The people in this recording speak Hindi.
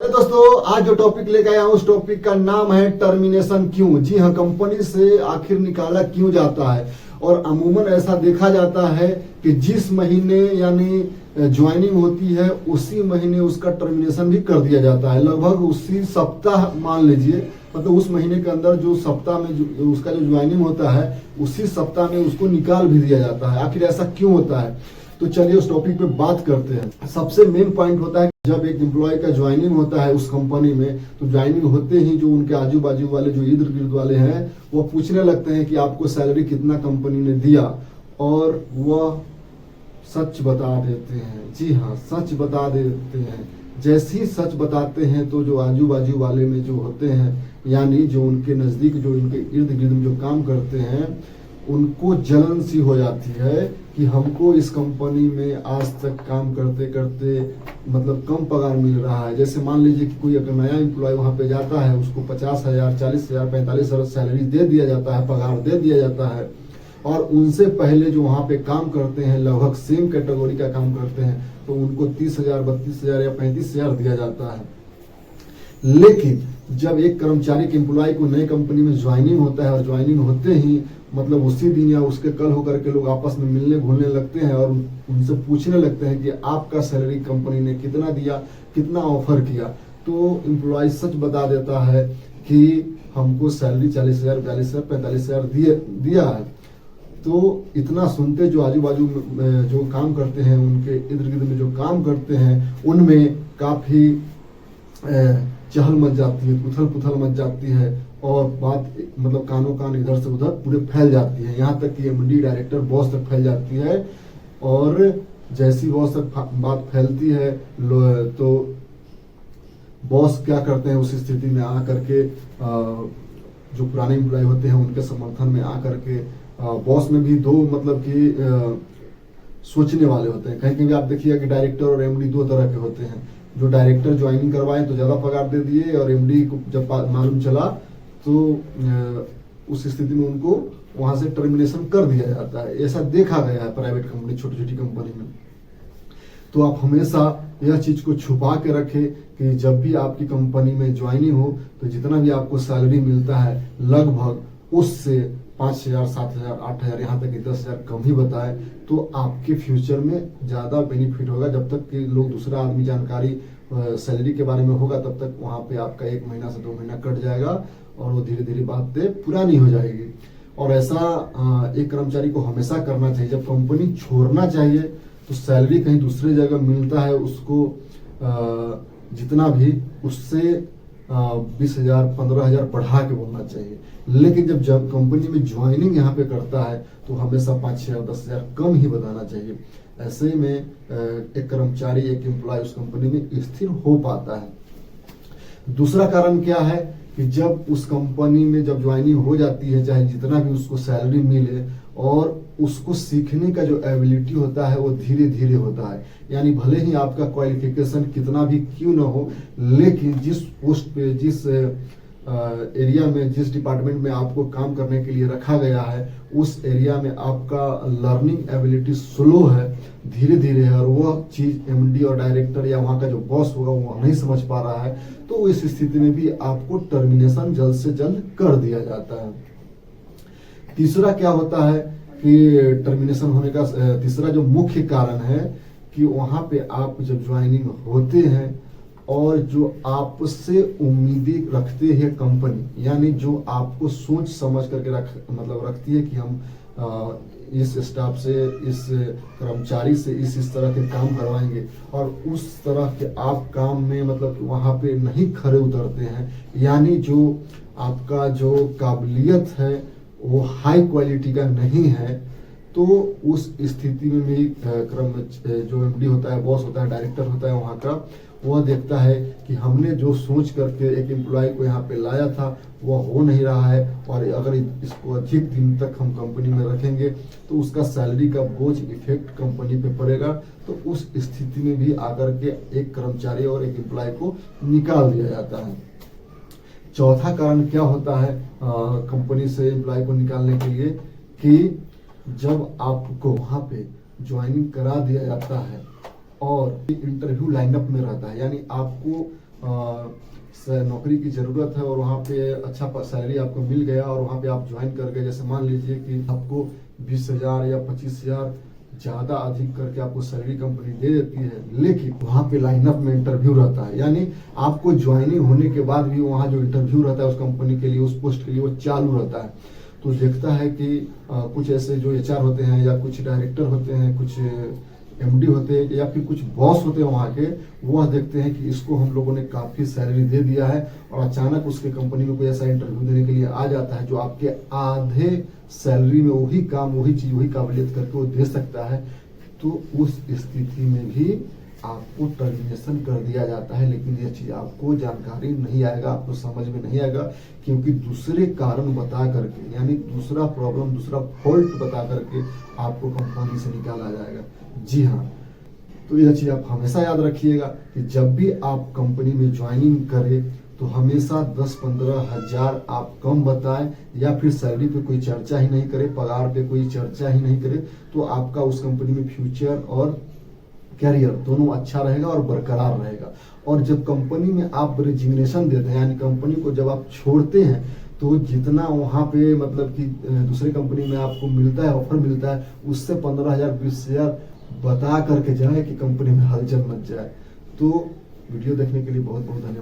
तो दोस्तों आज जो टॉपिक लेकर आया हूं उस टॉपिक का नाम है टर्मिनेशन क्यों। जी हाँ, कंपनी से आखिर निकाला क्यों जाता है। और अमूमन ऐसा देखा जाता है कि जिस महीने यानी ज्वाइनिंग होती है उसी महीने उसका टर्मिनेशन भी कर दिया जाता है। लगभग उसी सप्ताह मान लीजिए, मतलब उस महीने के अंदर जो सप्ताह में जो उसका जो ज्वाइनिंग होता है उसी सप्ताह में उसको निकाल भी दिया जाता है। आखिर ऐसा क्यों होता है, तो चलिए उस टॉपिक पे बात करते हैं। सबसे मेन पॉइंट होता है जब एक एम्प्लॉय का ज्वाइनिंग होता है उस कंपनी में, तो ज्वाइनिंग होते ही जो उनके आजू बाजू वाले जो इर्द गिर्द वाले हैं वो पूछने लगते हैं कि आपको सैलरी कितना कंपनी ने दिया, और वह सच बता देते हैं। जी हाँ, सच बता देते हैं। जैसे ही सच बताते हैं तो जो आजू बाजू वाले में जो होते हैं यानी जो उनके नजदीक जो उनके इर्द गिर्द में जो काम करते हैं उनको जलन सी हो जाती है कि हमको इस कंपनी में आज तक काम करते करते मतलब कम पगार मिल रहा है। जैसे मान लीजिए कि कोई अगर नया एम्प्लॉय वहां पे जाता है, उसको 50,000, 40,000, 45,000 सैलरी दे दिया जाता है, पगार दे दिया जाता है, और उनसे पहले जो वहां पे काम करते हैं लगभग सेम कैटेगरी का काम करते हैं तो उनको 30,000, 32,000 या 35,000 दिया जाता है। लेकिन जब एक कर्मचारी के एम्प्लॉय को नई कंपनी में ज्वाइनिंग होता है और ज्वाइनिंग होते ही मतलब उसी दिन या उसके कल होकर के लोग आपस में मिलने घुलने लगते हैं और उनसे पूछने लगते हैं कि आपका सैलरी कंपनी ने कितना दिया, कितना ऑफर किया, तो एम्प्लॉय सच बता देता है कि हमको सैलरी 40,000, 42,000, 45,000 दिया है। तो इतना सुनते जो आजू बाजू जो काम करते हैं उनके इर्द गिर्द में जो काम करते हैं उनमें काफी चहल मच जाती है, उथल पुथल मच जाती है, और बात मतलब कानों कान इधर से उधर पूरे फैल जाती है। यहाँ तक कि एमडी, डायरेक्टर, बॉस तक फैल जाती है। और जैसी बॉस तक बात फैलती है तो बॉस क्या करते हैं उस स्थिति में आकर के जो पुराने एम्प्लॉय होते हैं उनके समर्थन में आकर के बॉस में भी दो मतलब कि सोचने वाले होते हैं। कहीं कहीं आप देखिए कि डायरेक्टर और एमडी दो तरह के होते हैं। जो डायरेक्टर ज्वाइनिंग करवाए तो ज्यादा पगार दे दिए, और एमडी को जब मालूम चला तो उस स्थिति में उनको वहां से टर्मिनेशन कर दिया जाता है। ऐसा देखा गया है प्राइवेट कंपनी, छोटी छोटी कंपनी में। तो आप हमेशा यह चीज को छुपा के रखें कि जब भी आपकी कंपनी में ज्वाइनिंग हो तो जितना भी आपको सैलरी मिलता है लगभग उससे 5,000, 7,000, 8,000 यहाँ तक कि 10,000 कम ही बताए तो आपके फ्यूचर में ज्यादा बेनिफिट होगा। जब तक कि लोग दूसरा आदमी जानकारी सैलरी के बारे में होगा तब तक वहां पे आपका 1 महीना से 2 महीना कट जाएगा और वो धीरे धीरे बातें पुरानी हो जाएगी। और ऐसा एक कर्मचारी को हमेशा करना चाहिए। जब कंपनी छोड़ना चाहिए तो सैलरी कहीं दूसरी जगह मिलता है उसको जितना भी उससे 20,000, 15,000 बढ़ा के बोलना चाहिए। लेकिन जब कंपनी में ज्वाइनिंग यहाँ पे करता है तो हमेशा 5,000, 10,000 कम ही बताना चाहिए। ऐसे में एक कर्मचारी, एक एम्प्लॉय उस कंपनी में स्थिर हो पाता है। दूसरा कारण क्या है कि जब उस कंपनी में जब ज्वाइनिंग हो जाती है, चाहे जितना भी उसको सैलरी मिले, और उसको सीखने का जो एबिलिटी होता है वो धीरे धीरे होता है। यानी भले ही आपका क्वालिफिकेशन कितना भी क्यों ना हो, लेकिन जिस पोस्ट पे, जिस एरिया में, जिस डिपार्टमेंट में आपको काम करने के लिए रखा गया है उस एरिया में आपका लर्निंग एबिलिटी स्लो है, धीरे धीरे है, और वह चीज एमडी और डायरेक्टर या वहां का जो बॉस होगा वो नहीं समझ पा रहा है, तो इस स्थिति में भी आपको टर्मिनेशन जल्द से जल्द कर दिया जाता है। तीसरा क्या होता है कि टर्मिनेशन होने का तीसरा जो मुख्य कारण है कि वहां पे आप जब ज्वाइनिंग होते हैं और जो आपसे उम्मीदें रखते हैं कंपनी, यानी जो आपको सोच समझ करके रखती है कि हम इस स्टाफ से, इस कर्मचारी से इस तरह के काम करवाएंगे, और उस तरह के आप काम में मतलब वहां पे नहीं खरे उतरते हैं, यानी जो आपका जो काबिलियत है वो हाई क्वालिटी का नहीं है, तो उस स्थिति में भी जो एमडी होता है, बॉस होता है, डायरेक्टर होता है वहां का, वह देखता है कि हमने जो सोच करके एक एम्प्लॉय को यहाँ पे लाया था वह हो नहीं रहा है, और अगर इसको अधिक दिन तक हम कंपनी में रखेंगे तो उसका सैलरी का बोझ इफेक्ट कंपनी पे पड़ेगा। तो उस स्थिति में भी आकर के एक कर्मचारी और एक एम्प्लॉय को निकाल दिया जाता है। चौथा कारण क्या होता है कंपनी से एम्प्लॉय को निकालने के लिए, कि जब आपको वहां पे ज्वाइनिंग करा दिया जाता है और इंटरव्यू लाइनअप में रहता है, यानी आपको नौकरी की ज़रूरत है और वहाँ पे अच्छा सैलरी आपको मिल गया और वहाँ पे आप ज्वाइन कर गए, जैसे मान लीजिए कि आपको 20,000 या 25,000 ज़्यादा अधिक करके आपको सैलरी कंपनी दे देती है, लेकिन वहाँ पे लाइनअप में इंटरव्यू रहता है, यानी आपको ज्वाइनिंग होने के बाद भी वहाँ जो इंटरव्यू रहता है उस कंपनी के लिए, उस पोस्ट के लिए, वो चालू रहता है। तो देखता है कि कुछ ऐसे जो एचआर होते हैं या कुछ डायरेक्टर होते हैं, कुछ एमडी होते हैं या फिर कुछ बॉस होते हैं वहाँ के, वह देखते हैं कि इसको हम लोगों ने काफ़ी सैलरी दे दिया है और अचानक उसके कंपनी में कोई ऐसा इंटरव्यू देने के लिए आ जाता है जो आपके आधे सैलरी में वही काम, वही चीज़, वही काबिलियत करके वो दे सकता है, तो उस स्थिति में भी आपको टर्मिनेशन कर दिया जाता है। लेकिन यह चीज़ आपको जानकारी नहीं आएगा, आपको समझ में नहीं आएगा, क्योंकि दूसरे कारण बता करके, यानी दूसरा प्रॉब्लम, दूसरा फॉल्ट बता करके आपको कंपनी से निकाला जाएगा। जी हाँ, तो यह चीज़ आप हमेशा याद रखिएगा कि जब भी आप कंपनी में ज्वाइनिंग करें तो हमेशा 10-15 हज़ार आप कम बताएं, या फिर सैलरी पे कोई चर्चा ही नहीं करे, पगार पे कोई चर्चा ही नहीं करे, तो आपका उस कंपनी में फ्यूचर और कैरियर दोनों अच्छा रहेगा और बरकरार रहेगा। और जब कंपनी में आप रेजिग्नेशन देते हैं, यानी कंपनी को जब आप छोड़ते हैं, तो जितना वहाँ पे मतलब कि दूसरे कंपनी में आपको मिलता है, ऑफर मिलता है, उससे 15,000 20,000 बता करके जाए कि कंपनी में हलचल मच जाए। तो वीडियो देखने के लिए बहुत बहुत धन्यवाद।